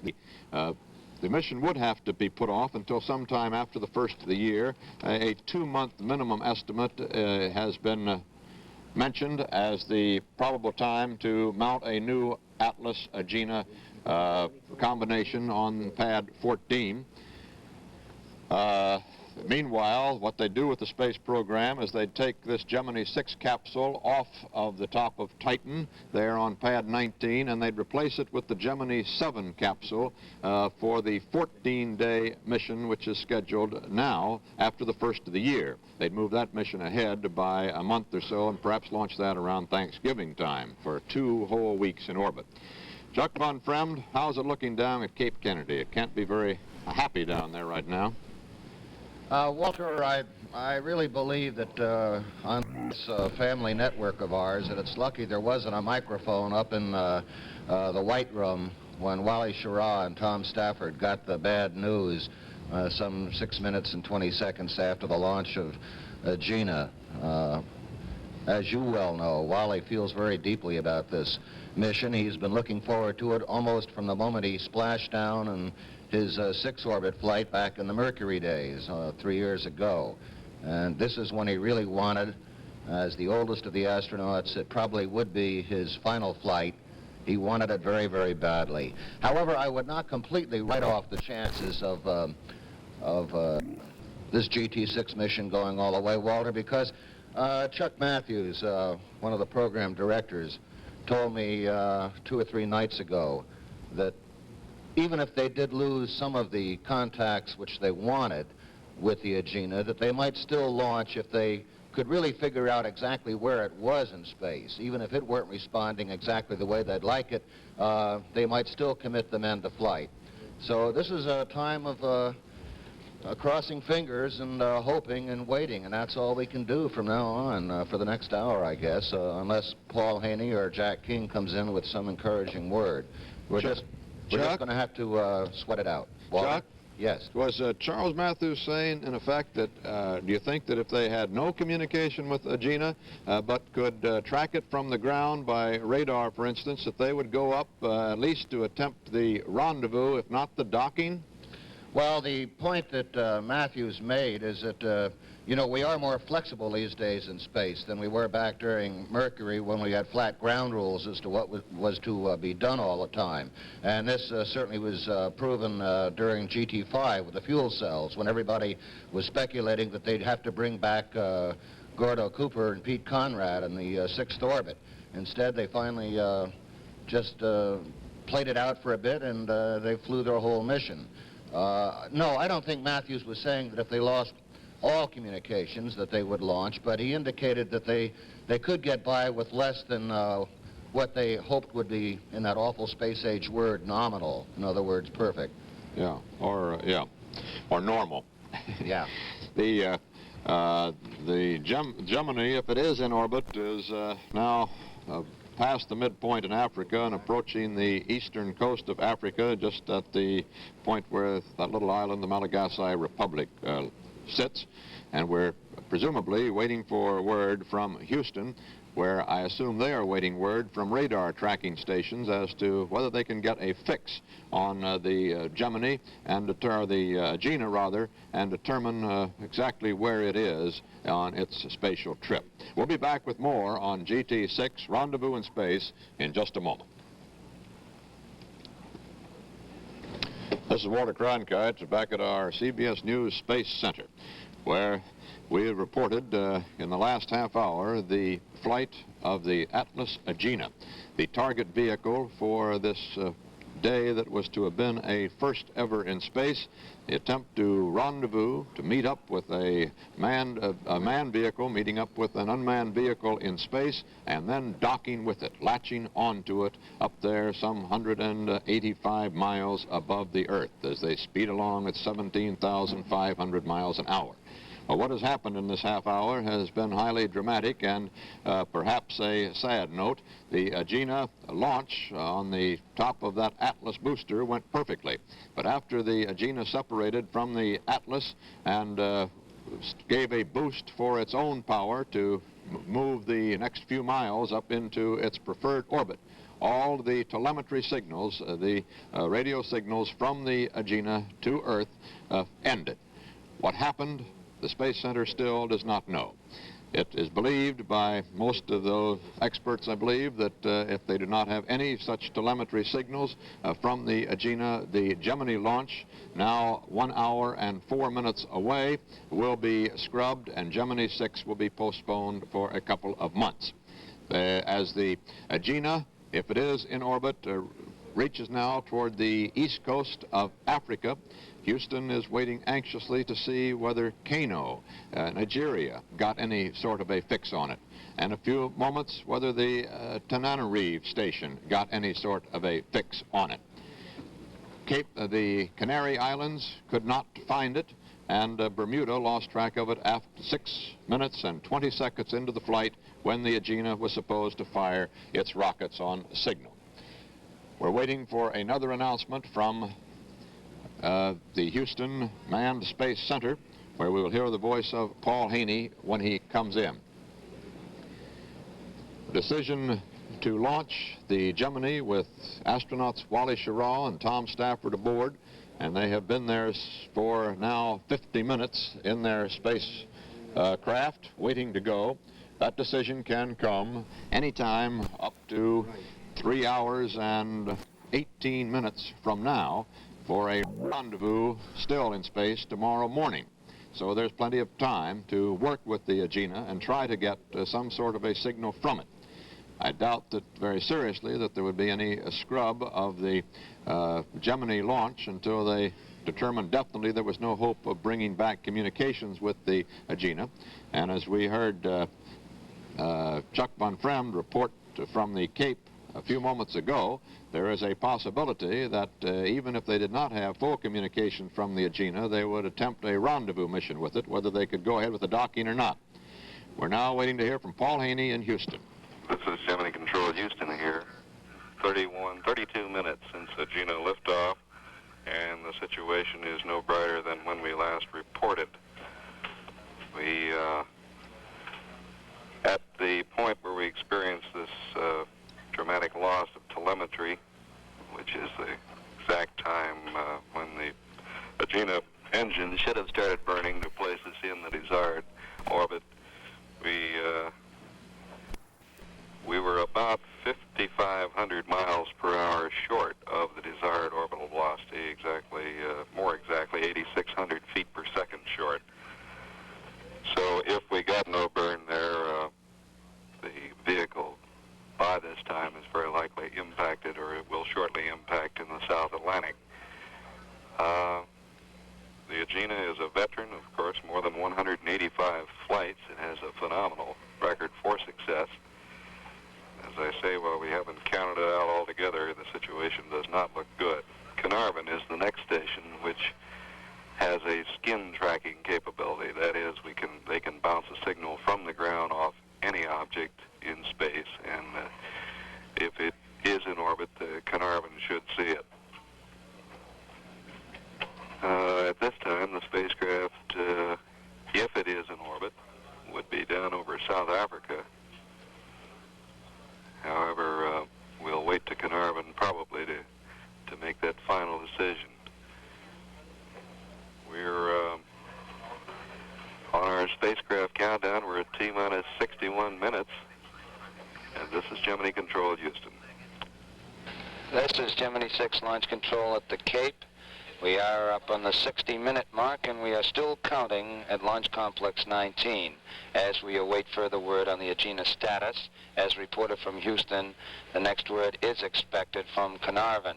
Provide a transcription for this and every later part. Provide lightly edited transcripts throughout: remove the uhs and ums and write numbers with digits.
The mission would have to be put off until sometime after the first of the year. A 2-month minimum estimate has been mentioned as the probable time to mount a new Atlas Agena combination on pad 14. Meanwhile, what they do with the space program is they take this Gemini 6 capsule off of the top of Titan there on pad 19, and they'd replace it with the Gemini 7 capsule for the 14-day mission, which is scheduled now after the first of the year. They'd move that mission ahead by a month or so and perhaps launch that around Thanksgiving time for 2 whole weeks in orbit. Chuck Von Fremd, how's it looking down at Cape Kennedy? It can't be very happy down there right now. Walter, I really believe that on this family network of ours, that it's lucky there wasn't a microphone up in the White Room when Wally Schirra and Tom Stafford got the bad news some 6 minutes and 20 seconds after the launch of Agena. As you well know, Wally feels very deeply about this mission. He's been looking forward to it almost from the moment he splashed down and his 6-orbit flight back in the Mercury days 3 years ago. And this is when he really wanted, as the oldest of the astronauts, it probably would be his final flight. He wanted it very, very badly. However, I would not completely write off the chances of this GT6 mission going all the way, Walter, because Chuck Matthews, one of the program directors, told me 2 or 3 nights ago that even if they did lose some of the contacts which they wanted with the Agena, that they might still launch if they could really figure out exactly where it was in space. Even if it weren't responding exactly the way they'd like it, they might still commit the men to flight. So this is a time of crossing fingers and hoping and waiting, and that's all we can do from now on for the next hour, I guess, unless Paul Haney or Jack King comes in with some encouraging word. We're just going to have to sweat it out. Walter? Chuck? Yes. Was Charles Matthews saying, in effect, that do you think that if they had no communication with Agena, but could track it from the ground by radar, for instance, that they would go up at least to attempt the rendezvous, if not the docking? Well, the point that Matthews made is that, you know, we are more flexible these days in space than we were back during Mercury when we had flat ground rules as to what was to be done all the time. And this certainly was proven during GT5 with the fuel cells, when everybody was speculating that they'd have to bring back Gordo Cooper and Pete Conrad in the 6th orbit. Instead, they finally just played it out for a bit, and they flew their whole mission. No, I don't think Matthews was saying that if they lost all communications that they would launch, but he indicated that they could get by with less than what they hoped would be, in that awful space age word, nominal. In other words, perfect. Yeah, or normal. Yeah. The Gemini, if it is in orbit, is now past the midpoint in Africa and approaching the eastern coast of Africa, just at the point where that little island, the Malagasy Republic, sits. And we're presumably waiting for word from Houston, where I assume they are waiting word from radar tracking stations as to whether they can get a fix on the Gemini and the Agena rather, and determine exactly where it is on its spatial trip. We'll be back with more on GT6 Rendezvous in Space in just a moment. This is Walter Cronkite back at our CBS News Space Center, where we have reported in the last half hour the flight of the Atlas Agena, the target vehicle for this day that was to have been a first ever in space, the attempt to rendezvous, to meet up with a manned vehicle, meeting up with an unmanned vehicle in space, and then docking with it, latching onto it up there some 185 miles above the Earth as they speed along at 17,500 miles an hour. Well, what has happened in this half hour has been highly dramatic and perhaps a sad note. The Agena launch on the top of that Atlas booster went perfectly. But after the Agena separated from the Atlas and gave a boost for its own power to move the next few miles up into its preferred orbit, all the telemetry signals, the radio signals from the Agena to Earth ended. What happened, the Space Center still does not know. It is believed by most of those experts, I believe, that if they do not have any such telemetry signals from the Agena, the Gemini launch, now 1 hour and 4 minutes away, will be scrubbed, and Gemini 6 will be postponed for a couple of months. As the Agena, if it is in orbit, reaches now toward the east coast of Africa, Houston is waiting anxiously to see whether Kano, Nigeria, got any sort of a fix on it. And a few moments, whether the Tananarive station got any sort of a fix on it. The Canary Islands could not find it, and Bermuda lost track of it after 6 minutes and 20 seconds into the flight when the Agena was supposed to fire its rockets on signal. We're waiting for another announcement from the Houston Manned Space Center, where we will hear the voice of Paul Haney when he comes in. The decision to launch the Gemini with astronauts Wally Schirra and Tom Stafford aboard, and they have been there for now 50 minutes in their space craft waiting to go. That decision can come anytime up to 3 hours and 18 minutes from now for a rendezvous still in space tomorrow morning. So there's plenty of time to work with the Agena and try to get some sort of a signal from it. I doubt that very seriously that there would be any scrub of the Gemini launch until they determined definitely there was no hope of bringing back communications with the Agena. And as we heard Chuck Von Fremd report from the Cape a few moments ago, there is a possibility that even if they did not have full communication from the Agena, they would attempt a rendezvous mission with it, whether they could go ahead with the docking or not. We're now waiting to hear from Paul Haney in Houston. This is Gemini Control Houston here. 32 minutes since Agena liftoff, and the situation is no brighter than when we last reported. We, at the point where we experienced this dramatic loss of telemetry, which is the exact time when the Agena engine should have started burning to place us in the desired orbit, we were about 5,500 miles per hour short of the desired orbital velocity, more exactly 8,600 feet per second short. So if we got no burn there, the vehicle by this time is very likely impacted, or it will shortly impact in the South Atlantic. The Agena is a veteran, of course, more than 185 flights. It has a phenomenal record for success. As I say, while we haven't counted it out altogether, the situation does not look good. Carnarvon is the next station, which has a skin tracking capability. That is, they can bounce a signal from the ground off any object in space, and if it is in orbit, the Carnarvon should see it. At this time, the spacecraft, if it is in orbit, would be down over South Africa. However, we'll wait to Carnarvon probably to make that final decision. We're on our spacecraft countdown. We're at T-minus 61 minutes. And this is Gemini Control, Houston. This is Gemini 6 Launch Control at the Cape. We are up on the 60-minute mark, and we are still counting at Launch Complex 19 as we await further word on the Agena status. As reported from Houston, the next word is expected from Carnarvon.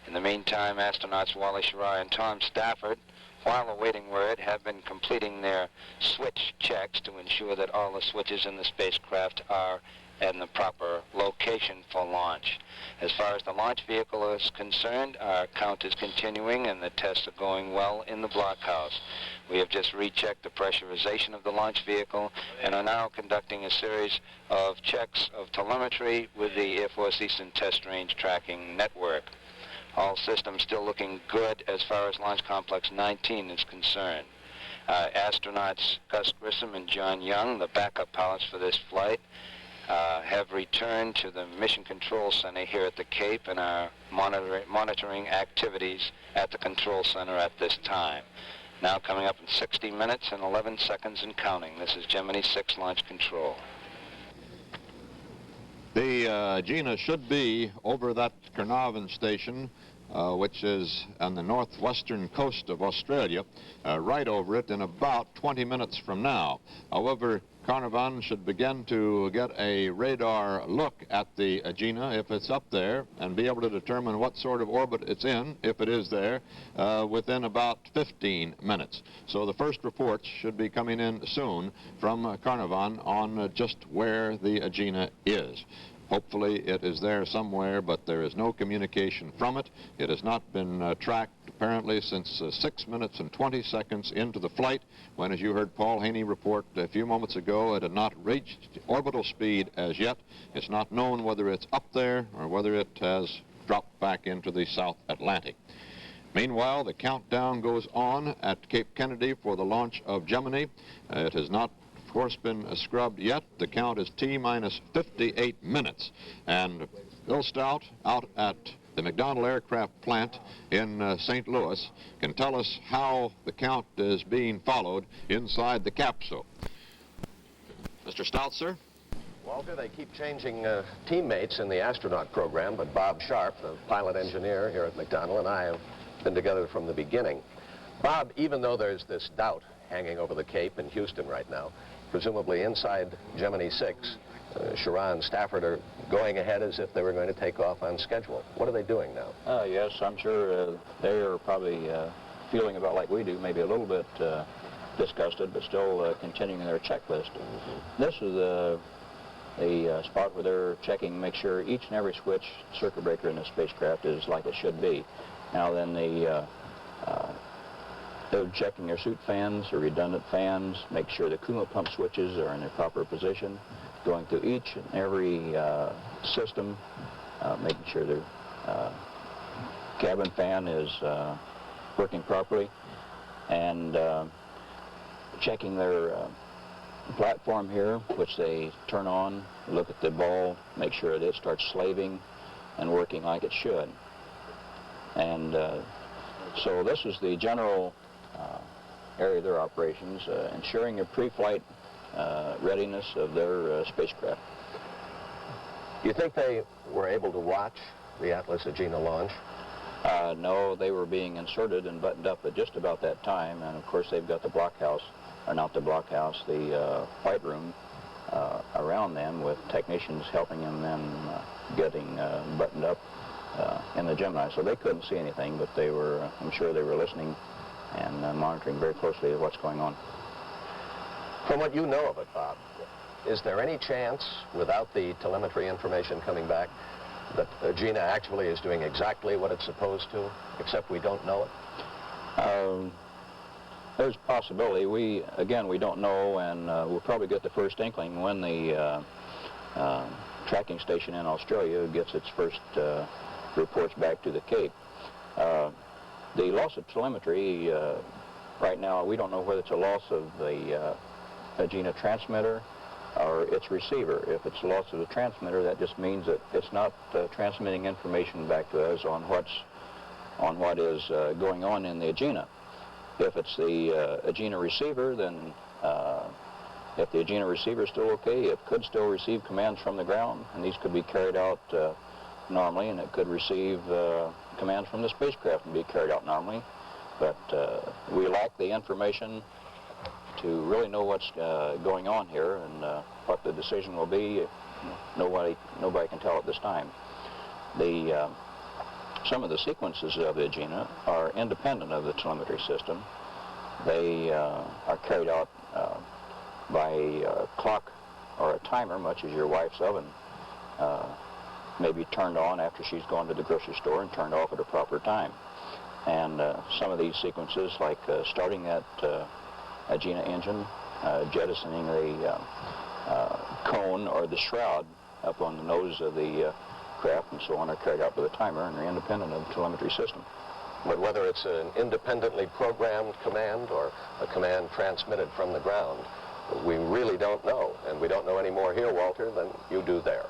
In the meantime, astronauts Wally Schirra and Tom Stafford, while awaiting word, have been completing their switch checks to ensure that all the switches in the spacecraft are in the proper location for launch. As far as the launch vehicle is concerned, our count is continuing and the tests are going well in the blockhouse. We have just rechecked the pressurization of the launch vehicle and are now conducting a series of checks of telemetry with the Air Force Eastern Test Range Tracking Network. All systems still looking good as far as Launch Complex 19 is concerned. Astronauts Gus Grissom and John Young, the backup pilots for this flight, have returned to the Mission Control Center here at the Cape and are monitoring activities at the Control Center at this time. Now coming up in 60 minutes and 11 seconds and counting. This is Gemini 6 Launch Control. The Agena should be over that Carnarvon station, which is on the northwestern coast of Australia, right over it in about 20 minutes from now. However, Carnarvon should begin to get a radar look at the Agena if it's up there and be able to determine what sort of orbit it's in, if it is there, within about 15 minutes. So the first reports should be coming in soon from Carnarvon on just where the Agena is. Hopefully it is there somewhere, but there is no communication from it. It has not been tracked apparently since 6 minutes and 20 seconds into the flight, when, as you heard Paul Haney report a few moments ago, it had not reached orbital speed as yet. It's not known whether it's up there or whether it has dropped back into the South Atlantic. Meanwhile, the countdown goes on at Cape Kennedy for the launch of Gemini. It has not, of course, been scrubbed yet. The count is T-minus 58 minutes. And Bill Stout, out at the McDonnell Aircraft Plant in St. Louis, can tell us how the count is being followed inside the capsule. Mr. Stout, sir? Walter, they keep changing teammates in the astronaut program, but Bob Sharp, the pilot engineer here at McDonnell, and I have been together from the beginning. Bob, even though there's this doubt hanging over the Cape in Houston right now, presumably inside Gemini 6, Sharon, Stafford are going ahead as if they were going to take off on schedule. What are they doing now? Yes, I'm sure they are probably feeling about like we do, maybe a little bit disgusted, but still continuing their checklist. This is the spot where they're checking, make sure each and every switch circuit breaker in the spacecraft is like it should be. Now then they're checking their suit fans or redundant fans, make sure the coolant pump switches are in their proper position, going through each and every system, making sure their cabin fan is working properly, and checking their platform here, which they turn on, look at the ball, make sure that it starts slaving and working like it should. And so this is the general area of their operations, ensuring a pre-flight readiness of their spacecraft. Do you think they were able to watch the Atlas Agena launch? No, they were being inserted and buttoned up at just about that time, and of course they've got the blockhouse, or not the blockhouse, the flight room around them with technicians helping them then getting buttoned up in the Gemini. So they couldn't see anything, but they were, I'm sure they were listening and monitoring very closely what's going on. From what you know of it, Bob, is there any chance, without the telemetry information coming back, that Agena actually is doing exactly what it's supposed to, except we don't know it? There's a possibility. We don't know, and we'll probably get the first inkling when the tracking station in Australia gets its first reports back to the Cape. The loss of telemetry, right now, we don't know whether it's a loss of the Agena transmitter or its receiver. If it's loss of the transmitter, that just means that it's not transmitting information back to us on what is going on in the Agena. If it's the Agena receiver, then if the Agena receiver is still okay, it could still receive commands from the ground, and these could be carried out normally, and it could receive commands from the spacecraft and be carried out normally. But we lack the information to really know what's going on here, and what the decision will be. Nobody can tell at this time. Some of the sequences of the Agena are independent of the telemetry system. They are carried out by a clock or a timer, much as your wife's oven, maybe turned on after she's gone to the grocery store and turned off at a proper time. And some of these sequences, like starting that Agena engine, jettisoning the cone or the shroud up on the nose of the craft and so on, are carried out with a timer, and they're independent of the telemetry system. But whether it's an independently programmed command or a command transmitted from the ground, We really don't know, and we don't know any more here, Walter, than you do there.